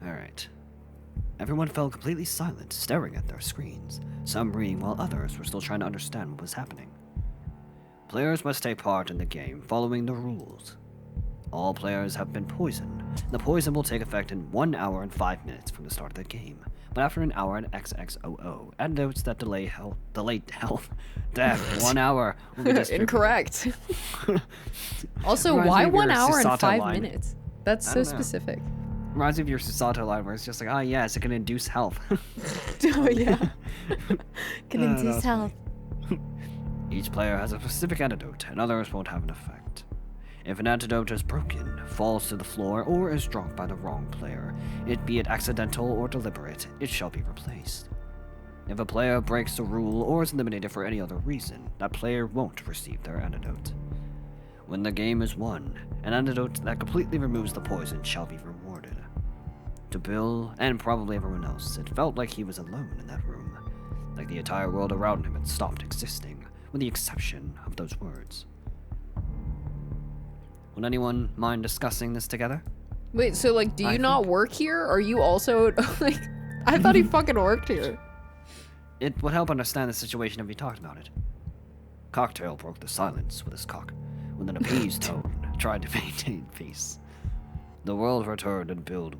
Alright. Everyone fell completely silent, staring at their screens, some reading while others were still trying to understand what was happening. Players must take part in the game following the rules. All players have been poisoned. The poison will take effect in 1 hour and 5 minutes from the start of the game, but after an hour and XXOO, antidotes that delay death 1 hour will be distributed. Incorrect. Also, Reminds why me of your 1 hour and Susato 5 line. minutes? That's I so don't know. specific. Reminds me of your Susato line where it's just like, oh yes, it can induce health. Oh yeah. Can that induce was health. Each player has a specific antidote, and others won't have an effect. If an antidote is broken, falls to the floor, or is drunk by the wrong player, be it accidental or deliberate, it shall be replaced. If a player breaks the rule or is eliminated for any other reason, that player won't receive their antidote. When the game is won, an antidote that completely removes the poison shall be rewarded. To Bill, and probably everyone else, it felt like he was alone in that room, like the entire world around him had stopped existing, with the exception of those words. Would anyone mind discussing this together? Wait, so like, do you I not think- work here? Are you also like? I thought he fucking worked here. It would help understand the situation if we talked about it. Cocktail broke the silence with his cock, with an appeased tone, tried to maintain peace. The world returned and Bill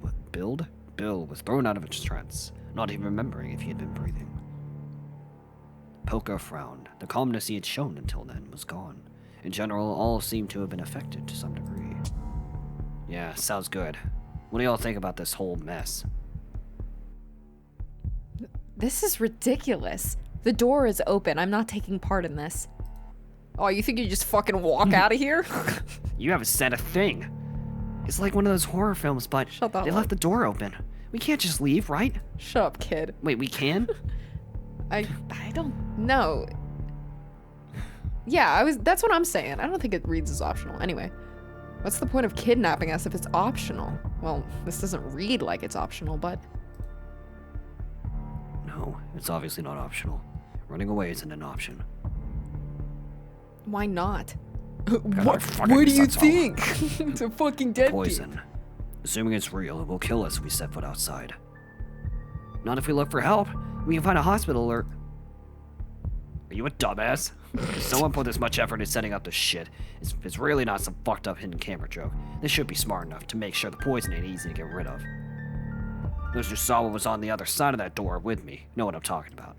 was thrown out of its trance, not even remembering if he had been breathing. Poker frowned. The calmness he had shown until then was gone. In general, all seemed to have been affected to some degree. Yeah, sounds good. What do y'all think about this whole mess? This is ridiculous. The door is open. I'm not taking part in this. Oh, you think you just fucking walk out of here? You haven't said a thing. It's like one of those horror films, but Shut the they hell left up. the door open. We can't just leave, right? Shut up, kid. Wait, we can? I don't know. Yeah, that's what I'm saying. I don't think it reads as optional. Anyway, what's the point of kidnapping us if it's optional? Well, this doesn't read like it's optional, but No, it's obviously not optional. Running away isn't an option. why not? What- fucking what do you sucks all. think? It's a fucking dead Poison. Assuming it's real, it will kill us if we set foot outside. Not if we look for help. We can find a hospital or... Are you a dumbass? If someone put this much effort in setting up this shit, it's really not some fucked up hidden camera joke. They should be smart enough to make sure the poison ain't easy to get rid of. Those who saw what was on the other side of that door with me know what I'm talking about.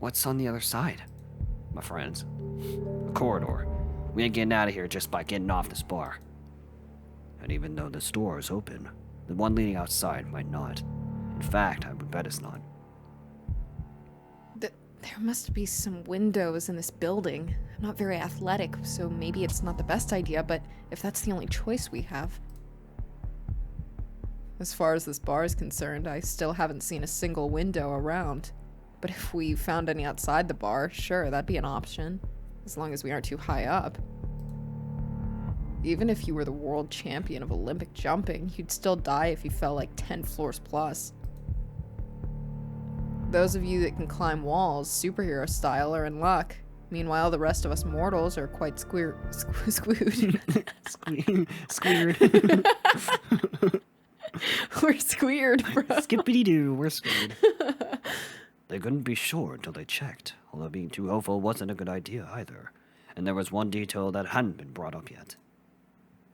What's on the other side? my friends. A corridor. We ain't getting out of here just by getting off this bar. And even though this door is open, the one leading outside might not. In fact, I would bet it's not. There must be some windows in this building. I'm not very athletic, so maybe it's not the best idea, but if that's the only choice we have. As far as this bar is concerned, I still haven't seen a single window around. But if we found any outside the bar, sure, that'd be an option. As long as we aren't too high up. Even if you were the world champion of Olympic jumping, you'd still die if you fell like 10 floors plus. Those of you that can climb walls, superhero style, are in luck. Meanwhile, the rest of us mortals are quite squeered. Squeered. We're squeered, bro. Skippity-doo, we're squeered. They couldn't be sure until they checked, although being too hopeful wasn't a good idea either. And there was one detail that hadn't been brought up yet.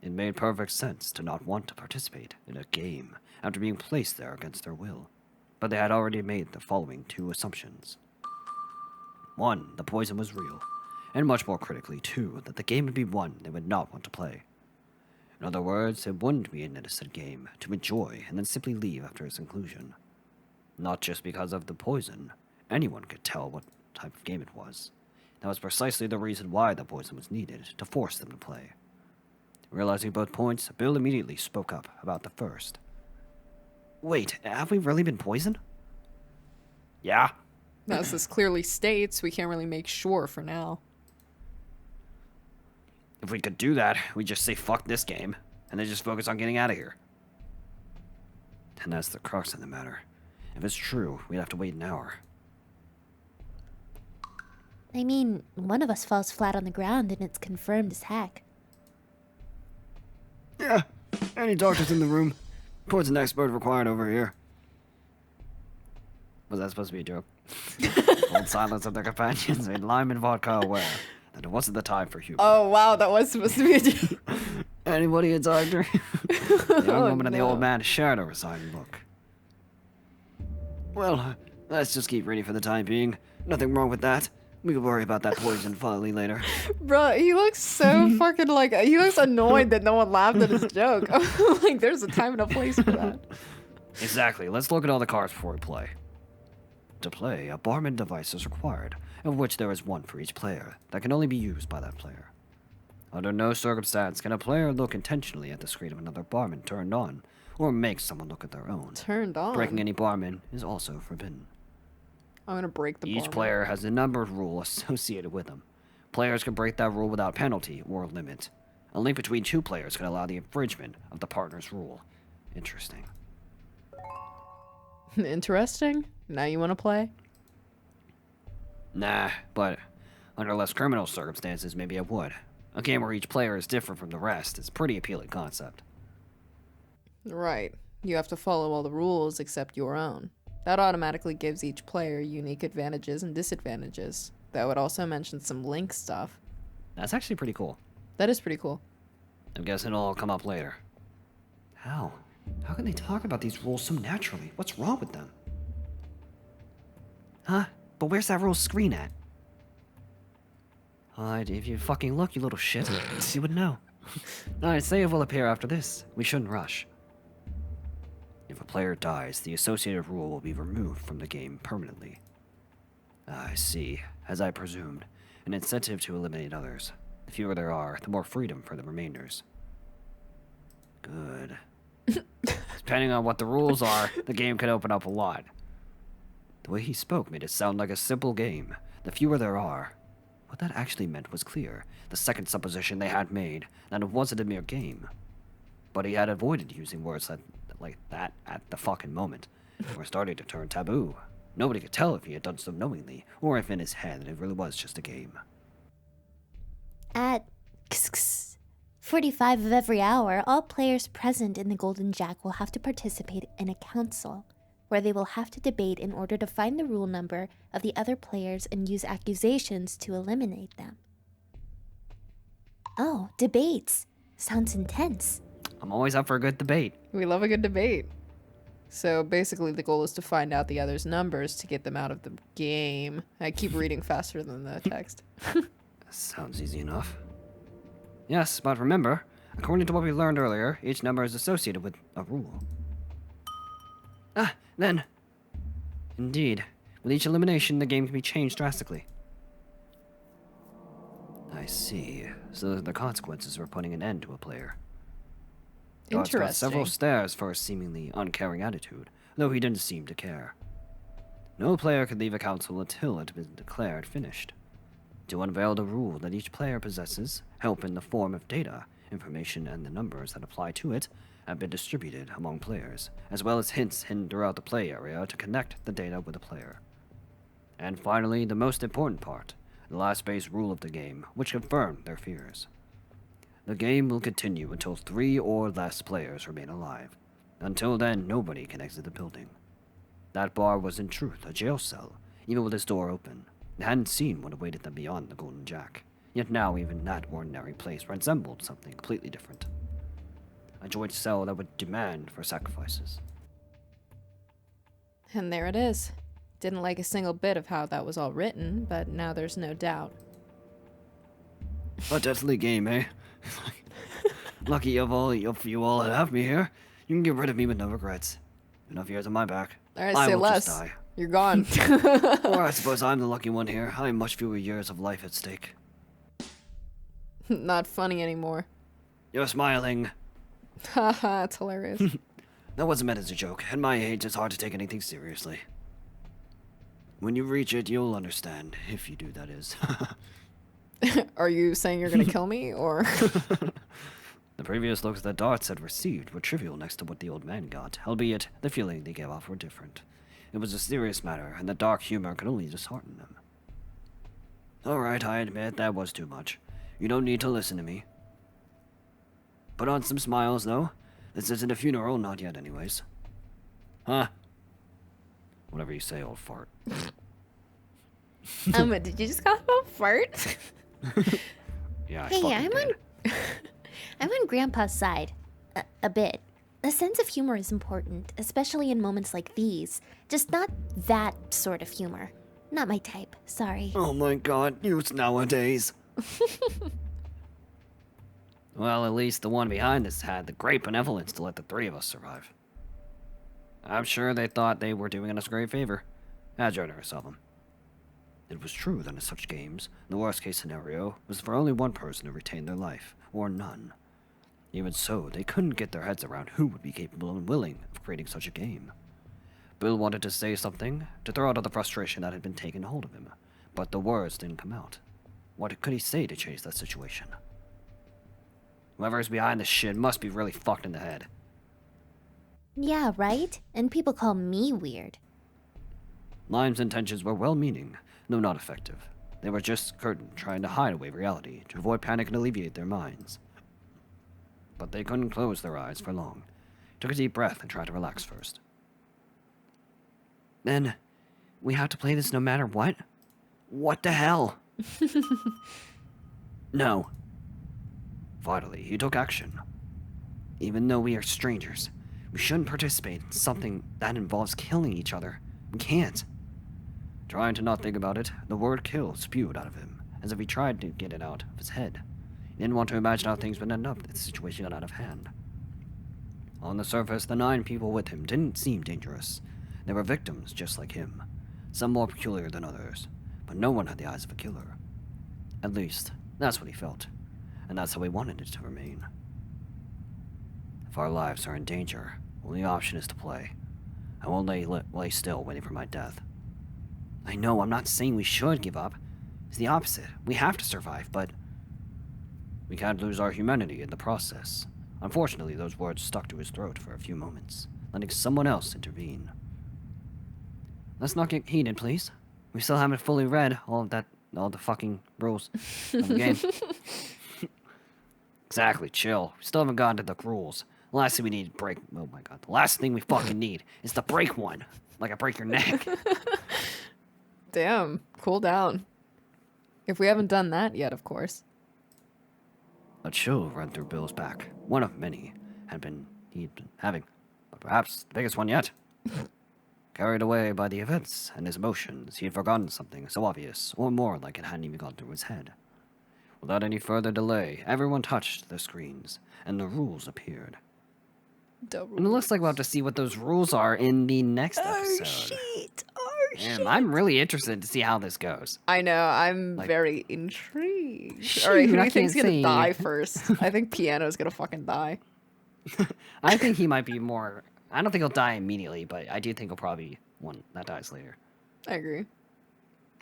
It made perfect sense to not want to participate in a game after being placed there against their will. But they had already made the following two assumptions. 1, the poison was real, and much more critically, 2, that the game would be one they would not want to play. In other words, it wouldn't be an innocent game to enjoy and then simply leave after its conclusion. Not just because of the poison, anyone could tell what type of game it was. That was precisely the reason why the poison was needed, to force them to play. Realizing both points, Bill immediately spoke up about the first. Wait, have we really been poisoned? Yeah. As this clearly states, we can't really make sure for now. If we could do that, we'd just say fuck this game, and then just focus on getting out of here. And that's the crux of the matter. If it's true, we'd have to wait an hour. I mean, one of us falls flat on the ground and it's confirmed as heck. Yeah, any doctors in the room? Poison expert required over here. Was that supposed to be a joke? Old silence of their companions made lime and vodka aware that it wasn't the time for humor. Oh, wow, that was supposed to be a joke. Anybody a doctor? The young Oh, woman and the no. old man shared a resigned look. Well, let's just keep ready for the time being. Nothing wrong with that. We can worry about that poison finally later. Bro, he looks so fucking like, he looks annoyed that no one laughed at his joke. Like, there's a time and a place for that. Exactly. Let's look at all the cards before we play. To play, a barman device is required, of which there is one for each player, that can only be used by that player. Under no circumstance can a player look intentionally at the screen of another barman turned on, or make someone look at their own. Turned on. Breaking any barman is also forbidden. I'm gonna break the Each bar. player has a numbered rule associated with them. Players can break that rule without penalty or limit. A link between two players can allow the infringement of the partner's rule. Interesting. Interesting. Now you want to play? Nah, but under less criminal circumstances, maybe I would. A game where each player is different from the rest is a pretty appealing concept. Right. You have to follow all the rules except your own. That automatically gives each player unique advantages and disadvantages. That would also mention some link stuff. That's actually pretty cool. That is pretty cool. I'm guessing it'll all come up later. How? How can they talk about these rules so naturally? What's wrong with them? Huh? But where's that rule screen at? If you fucking look, you little shit, you would know. Alright, save will appear after this. We shouldn't rush. If a player dies, the associated rule will be removed from the game permanently. I see. As I presumed, an incentive to eliminate others. The fewer there are, the more freedom for the remainders. Good. Depending on what the rules are, the game could open up a lot. The way he spoke made it sound like a simple game. The fewer there are. What that actually meant was clear. The second supposition they had made, that it wasn't a mere game. But he had avoided using words like that at the fucking moment. Were starting to turn taboo. Nobody could tell if he had done so knowingly, or if in his head it really was just a game. At 45 of every hour, all players present in the Golden Jack will have to participate in a council, where they will have to debate in order to find the rule number of the other players and use accusations to eliminate them. Oh, debates. Sounds intense. I'm always up for a good debate. We love a good debate. So basically the goal is to find out the other's numbers to get them out of the game. I keep reading faster than the text. Sounds easy enough. Yes, but remember, according to what we learned earlier, each number is associated with a rule. Ah, then. Indeed. With each elimination, the game can be changed drastically. I see. So those are the consequences for putting an end to a player. Dart's got several Interesting. stares for his seemingly uncaring attitude, though he didn't seem to care. No player could leave a council until it had been declared finished. To unveil the rule that each player possesses, help in the form of data, information, and the numbers that apply to it, have been distributed among players, as well as hints hidden throughout the play area to connect the data with the player. And finally, the most important part, the last base rule of the game, which confirmed their fears. The game will continue until 3 or less players remain alive. Until then, nobody can exit the building. That bar was in truth a jail cell, even with its door open. They hadn't seen what awaited them beyond the Golden Jack, yet now even that ordinary place resembled something completely different. A joint cell that would demand for sacrifices. And there it is. Didn't like a single bit of how that was all written, but now there's no doubt. A deathly game, eh? Lucky of you all that have me here. You can get rid of me with no regrets. Enough years on my back. Alright, I say will less. just die. You're gone. Or I suppose I'm the lucky one here. I have much fewer years of life at stake. Not funny anymore. You're smiling. Haha, it's hilarious. That wasn't meant as a joke. At my age, it's hard to take anything seriously. When you reach it, you'll understand. If you do, that is. Are you saying you're gonna kill me, or? The previous looks that Darts had received were trivial next to what the old man got, albeit the feeling they gave off were different. It was a serious matter, and the dark humor could only dishearten them. Alright, I admit that was too much. You don't need to listen to me. Put on some smiles, though. This isn't a funeral, not yet anyways. Huh? Whatever you say, old fart. Did you just call him a fart? Yeah, I Hey, fucking I'm did. I'm on Grandpa's side. A bit. A sense of humor is important, especially in moments like these. Just not that sort of humor. Not my type, sorry. Oh my god, youth nowadays. Well, at least the one behind us had the great benevolence to let the 3 of us survive. I'm sure they thought they were doing us a great favor. How generous of them. It was true that in such games, the worst case scenario was for only one person to retain their life, or none. Even so, they couldn't get their heads around who would be capable and willing of creating such a game. Bill wanted to say something, to throw out all the frustration that had been taken hold of him, but the words didn't come out. What could he say to change that situation? Whoever's behind this shit must be really fucked in the head. Yeah, right? And people call me weird. Lime's intentions were well-meaning, though not effective. They were just curtain trying to hide away reality, to avoid panic and alleviate their minds. But they couldn't close their eyes for long. Took a deep breath and tried to relax first. Then, we have to play this no matter what? What the hell? No. Finally, he took action. Even though we are strangers, we shouldn't participate in something that involves killing each other. We can't. Trying to not think about it, the word kill spewed out of him, as if he tried to get it out of his head. He didn't want to imagine how things would end up if the situation got out of hand. On the surface, the 9 people with him didn't seem dangerous. They were victims just like him, some more peculiar than others, but no one had the eyes of a killer. At least, that's what he felt, and that's how he wanted it to remain. If our lives are in danger, only option is to play. I won't lay still waiting for my death. I know, I'm not saying we should give up. It's the opposite. We have to survive, but we can't lose our humanity in the process. Unfortunately, those words stuck to his throat for a few moments, letting someone else intervene. Let's not get heated, please. We still haven't fully read all the fucking rules of the game. Exactly, chill. We still haven't gotten to the rules. The last thing we need to break. Oh my god. The last thing we fucking need is to break one. Like I break your neck. Damn, cool down. If we haven't done that yet, of course. A chill ran through Bill's back. One of many he'd been having. but perhaps the biggest one yet. Carried away by the events and his emotions, he had forgotten something so obvious, or more like it hadn't even gone through his head. Without any further delay, everyone touched their screens, and the rules appeared. And it looks like we'll have to see what those rules are in the next episode. I'm really interested to see how this goes. I know. I'm Like- very intrigued. Shoot, All right, who do I you think's can't gonna see. die first? I think Piano's gonna fucking die. I think he might be more. I don't think he'll die immediately, but I do think he'll probably be one that dies later. I agree.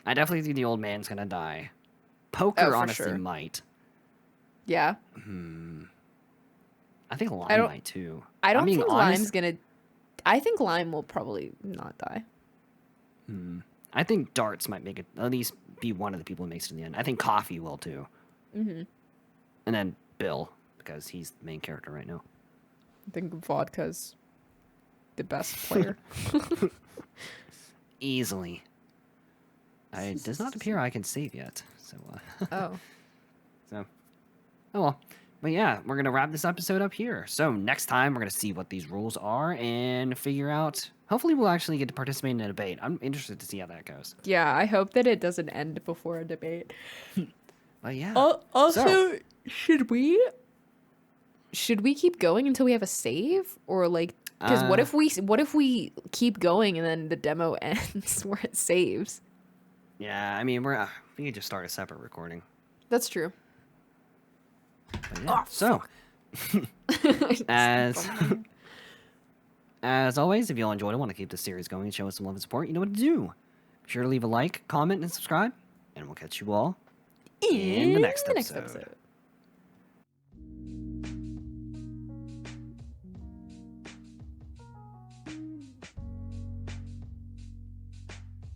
I definitely think the old man's gonna die. Poker, Oh, for honestly, sure. might. Yeah. I think Lime don't- might too. I don't mean, think honest- Lime's gonna. I think Lime will probably not die. I think Darts might make it at least be one of the people who makes it in the end. I think Coffee will too. Mm-hmm. And then Bill, because he's the main character right now. I think Vodka's the best player. Easily. It does not appear I can save yet. So, Oh. oh well. But yeah, we're gonna wrap this episode up here. So next time we're gonna see what these rules are and figure out. Hopefully, we'll actually get to participate in a debate. I'm interested to see how that goes. Yeah, I hope that it doesn't end before a debate. But yeah. Also, should we keep going until we have a save, or like, because what if we keep going and then the demo ends where it saves? Yeah, I mean, we could just start a separate recording. That's true. But yeah, so as always, if you all enjoyed it, want to keep the series going and show us some love and support, you know what to do. Be sure to leave a like, comment, and subscribe, and we'll catch you all in the next episode.